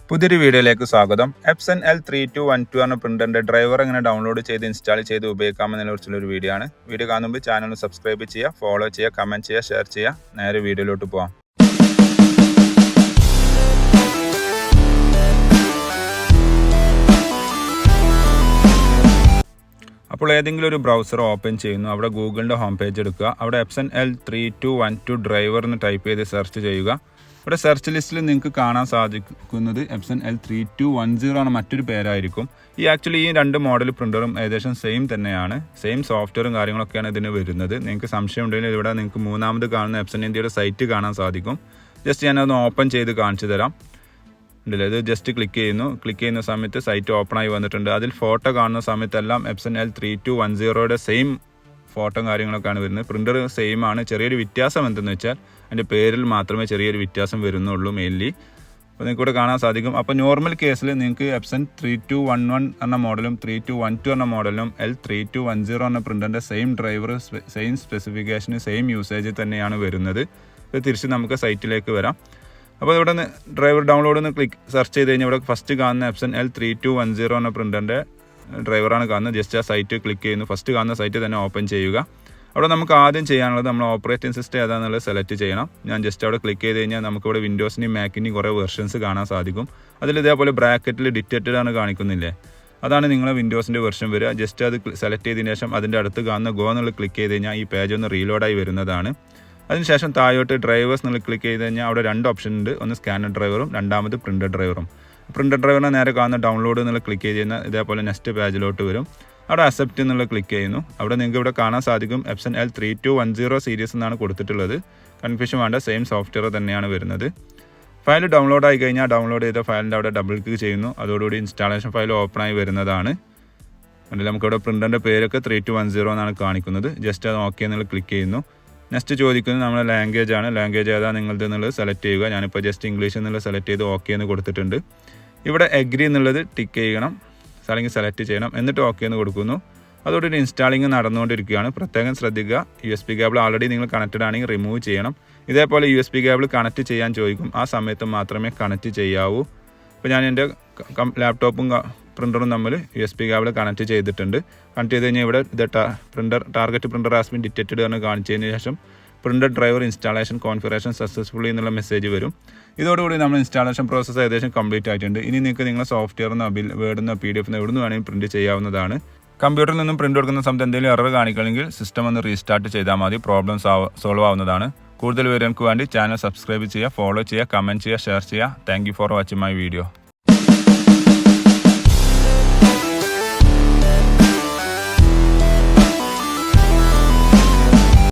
പുതിയൊരു വീഡിയോയിലേക്ക് സ്വാഗതം. എപ്സൺ L3212 എന്ന പ്രിന്ററിന്റെ ഡ്രൈവർ എങ്ങനെ ഡൗൺലോഡ് ചെയ്ത് ഇൻസ്റ്റാൾ ചെയ്ത് ഉപയോഗിക്കാമെന്നതിനെ കുറിച്ചുള്ള ഒരു വീഡിയോ ആണ്. വീഡിയോ കാണുമ്പോൾ ചാനൽ സബ്സ്ക്രൈബ് ചെയ്യുക, ഫോളോ ചെയ്യുക, കമന്റ് ചെയ്യുക, ഷെയർ ചെയ്യുക. നേരെ വീഡിയോയിലോട്ട് പോകാം. അപ്പോൾ ഏതെങ്കിലും ഒരു ബ്രൗസർ ഓപ്പൺ ചെയ്യുന്നു, അവിടെ ഗൂഗിളിൻ്റെ ഹോം പേജ് എടുക്കുക, അവിടെ എപ്സൺ L3212 ഡ്രൈവർ എന്ന് ടൈപ്പ് ചെയ്ത് സെർച്ച് ചെയ്യുക. ഇവിടെ സെർച്ച് ലിസ്റ്റിൽ നിങ്ങൾക്ക് കാണാൻ സാധിക്കുന്നത് എപ്സൺ L3210 ആണ്, മറ്റൊരു പേരായിരിക്കും. ഈ രണ്ട് മോഡൽ പ്രിൻ്ററും ഏകദേശം സെയിം തന്നെയാണ്, സെയിം സോഫ്റ്റ്വെയറും കാര്യങ്ങളൊക്കെയാണ് ഇതിന് വരുന്നത്. നിങ്ങൾക്ക് സംശയം ഉണ്ടെങ്കിൽ ഇവിടെ നിങ്ങൾക്ക് മൂന്നാമത് കാണുന്ന എപ്സൺ ഇന്ത്യയുടെ സൈറ്റ് കാണാൻ സാധിക്കും. ജസ്റ്റ് ഞാനതൊന്ന് ഓപ്പൺ ചെയ്ത് കാണിച്ചു തരാം. ഉണ്ടല്ലോ, ഇത് ജസ്റ്റ് ക്ലിക്ക് ചെയ്യുന്ന സമയത്ത് സൈറ്റ് ഓപ്പൺ ആയി വന്നിട്ടുണ്ട്. അതിൽ ഫോട്ടോ കാണുന്ന സമയത്തെല്ലാം എപ്സൺ L3210യുടെ സെയിം ഫോട്ടോ കാര്യങ്ങളൊക്കെയാണ് വരുന്നത്. പ്രിൻ്റർ സെയിം ആണ്. ചെറിയൊരു വ്യത്യാസം എന്തെന്ന് വെച്ചാൽ അതിൻ്റെ പേരിൽ മാത്രമേ ചെറിയൊരു വ്യത്യാസം വരുന്നുള്ളൂ മെയിൻലി. അപ്പോൾ നിങ്ങൾക്ക് ഇവിടെ കാണാൻ സാധിക്കും. അപ്പോൾ നോർമൽ കേസിൽ നിങ്ങൾക്ക് എപ്സൺ 3211 എന്ന മോഡലും 3212 എന്ന മോഡലും L3210 എന്ന പ്രിൻ്ററിൻ്റെ same driver, same specification, same usage തന്നെയാണ് വരുന്നത്. ഇത് തിരിച്ച് നമുക്ക് സൈറ്റിലേക്ക് വരാം. അപ്പോൾ ഇവിടെ നിന്ന് ഡ്രൈവർ ഡൗൺലോഡ് എന്ന് സെർച്ച് ചെയ്ത് കഴിഞ്ഞാൽ ഇവിടെ ഫസ്റ്റ് കാണുന്ന എപ്സൺ L3210 എന്ന പ്രിൻ്ററിൻ്റെ ഡ്രൈവറാണ് കാണുന്നത്. ജസ്റ്റ് ആ സൈറ്റ് ക്ലിക്ക് ചെയ്യുന്നു. ഫസ്റ്റ് കാണുന്ന സൈറ്റ് തന്നെ ഓപ്പൺ ചെയ്യുക. അവിടെ നമുക്ക് ആദ്യം ചെയ്യാനുള്ളത് നമ്മൾ ഓപ്പറേറ്റിംഗ് സിസ്റ്റം ഏതാണെന്നുള്ളത് സെലക്ട് ചെയ്യണം. ഞാൻ ജസ്റ്റ് അവിടെ ക്ലിക്ക് ചെയ്ത് കഴിഞ്ഞാൽ നമുക്കിവിടെ വിൻഡോസിൻ്റെയും മാക്കിൻ്റെയും കുറേ വെർഷൻസ് കാണാൻ സാധിക്കും. അതിൽ ഇതേപോലെ ബ്രാക്കറ്റിൽ ഡിറ്റക്റ്റഡ് ആണ് കാണിക്കുന്നില്ലേ, അതാണ് നിങ്ങളെ വിൻഡോസിൻ്റെ വെർഷൻ വരിക. ജസ്റ്റ് അത് സെലക്ട് ചെയ്തതിന് ശേഷം അതിൻ്റെ അടുത്ത് കാണുന്ന ഗോ എന്നുള്ള ക്ലിക്ക് ചെയ്ത് കഴിഞ്ഞാൽ ഈ പേജ് ഒന്ന് റീലോഡായി വരുന്നതാണ്. അതിനുശേഷം താഴോട്ട് ഡ്രൈവേഴ്സ് എന്നുള്ള ക്ലിക്ക് ചെയ്ത് കഴിഞ്ഞാൽ അവിടെ രണ്ട് ഓപ്ഷൻ ഉണ്ട്. ഒന്ന് സ്കാനർ ഡ്രൈവറും രണ്ടാമത് പ്രിൻ്റർ ഡ്രൈവറും. പ്രിൻ്റർ ഡ്രൈവറിനെ നേരെ കാണുന്ന ഡൗൺലോഡ് എന്നുള്ള ക്ലിക്ക് ചെയ്ത് കഴിഞ്ഞാൽ ഇതേപോലെ നെക്സ്റ്റ് പേജിലോട്ട് വരും. അവിടെ അക്സെപ്റ്റ് എന്നുള്ള ക്ലിക്ക് ചെയ്യുന്നു. അവിടെ നിങ്ങൾക്ക് ഇവിടെ കാണാൻ സാധിക്കും എപ്സൺ L3210 സീരീസ് എന്നാണ് കൊടുത്തിട്ടുള്ളത്. കൺഫ്യൂഷൻ വേണ്ട, സെയിം സോഫ്റ്റ്വെയർ തന്നെയാണ് വരുന്നത്. ഫയൽ ഡൗൺലോഡ് ആയി കഴിഞ്ഞാൽ ഡൗൺലോഡ് ചെയ്ത ഫയലിൻ്റെ അവിടെ ഡബിൾ ക്ലിക്ക് ചെയ്യുന്നു. അതോടുകൂടി ഇൻസ്റ്റാളേഷൻ ഫയൽ ഓപ്പൺ ആയി വരുന്നതാണ്. അല്ലെങ്കിൽ നമുക്കിവിടെ പ്രിൻ്ററിൻ്റെ പേരൊക്കെ 3210 എന്നാണ് കാണിക്കുന്നത്. ജസ്റ്റ് അത് ഓക്കെ എന്നുള്ള ക്ലിക്ക് ചെയ്യുന്നു. നെക്സ്റ്റ് ചോദിക്കുന്നത് നമ്മുടെ ലാംഗ്വേജ് ആണ്. ലാംഗ്വേജ് ഏതാ നിങ്ങളത് എന്നുള്ളത് സെലക്ട് ചെയ്യുക. ഞാനിപ്പോൾ ജസ്റ്റ് ഇംഗ്ലീഷ് എന്നുള്ളത് സെലക്ട് ചെയ്ത് ഓക്കെ എന്ന് കൊടുത്തിട്ടുണ്ട്. ഇവിടെ എഗ്രി എന്നുള്ളത് ടിക്ക് ചെയ്യണം, അല്ലെങ്കിൽ സെലക്ട് ചെയ്യണം, എന്നിട്ട് ഓക്കെ എന്ന് കൊടുക്കുന്നു. അതോടൊരു ഇൻസ്റ്റാളിങ് നടന്നുകൊണ്ടിരിക്കുകയാണ്. പ്രത്യേകം ശ്രദ്ധിക്കുക, USB കേബിൾ ആൾറെഡി നിങ്ങൾ കണക്റ്റഡ് ആണെങ്കിൽ റിമൂവ് ചെയ്യണം. ഇതേപോലെ USB കേബിൾ കണക്ട് ചെയ്യാൻ ചോദിക്കും, ആ സമയത്ത് മാത്രമേ കണക്ട് ചെയ്യാവൂ. ഇപ്പോൾ ഞാൻ എൻ്റെ ലാപ്ടോപ്പും പ്രിൻ്ററും തമ്മിൽ USB കേബിൾ കണക്ട് ചെയ്തിട്ടുണ്ട്. കണക്ട് ചെയ്ത് കഴിഞ്ഞാൽ ഇവിടെ ഇത് target printer has been detected എന്ന് കാണിച്ചതിന് ശേഷം printer driver installation configuration successfully എന്നുള്ള മെസ്സേജ് വരും. ഇതോടുകൂടി നമ്മൾ ഇൻസ്റ്റാളേഷൻ പ്രോസസ്സ് ഏകദേശം കംപ്ലീറ്റ് ആയിട്ടുണ്ട്. ഇനി നിങ്ങൾക്ക് നിങ്ങളുടെ സോഫ്റ്റ്വെയറിനോ വേർഡിനോ PDF എവിടെ നിന്ന് വേണമെങ്കിൽ പ്രിൻറ്റ് ചെയ്യാവുന്നതാണ്. കമ്പ്യൂട്ടറിൽ നിന്നും പ്രിൻ്റ് കൊടുക്കുന്ന സമയത്ത് എന്തെങ്കിലും എറർ കാണിക്കണമെങ്കിൽ സിസ്റ്റം ഒന്ന് റീസ്റ്റാർട്ട് ചെയ്താൽ മതി, പ്രോബ്ലം സോൾവ് ആവുന്നതാണ്. കൂടുതൽ വിവരങ്ങൾക്ക് വേണ്ടി ചാനൽ സബ്സ്ക്രൈബ് ചെയ്യുക, ഫോളോ ചെയ്യുക, കമൻറ്റ് ചെയ്യുക, ഷെയർ ചെയ്യുക. Thank you for watching my video.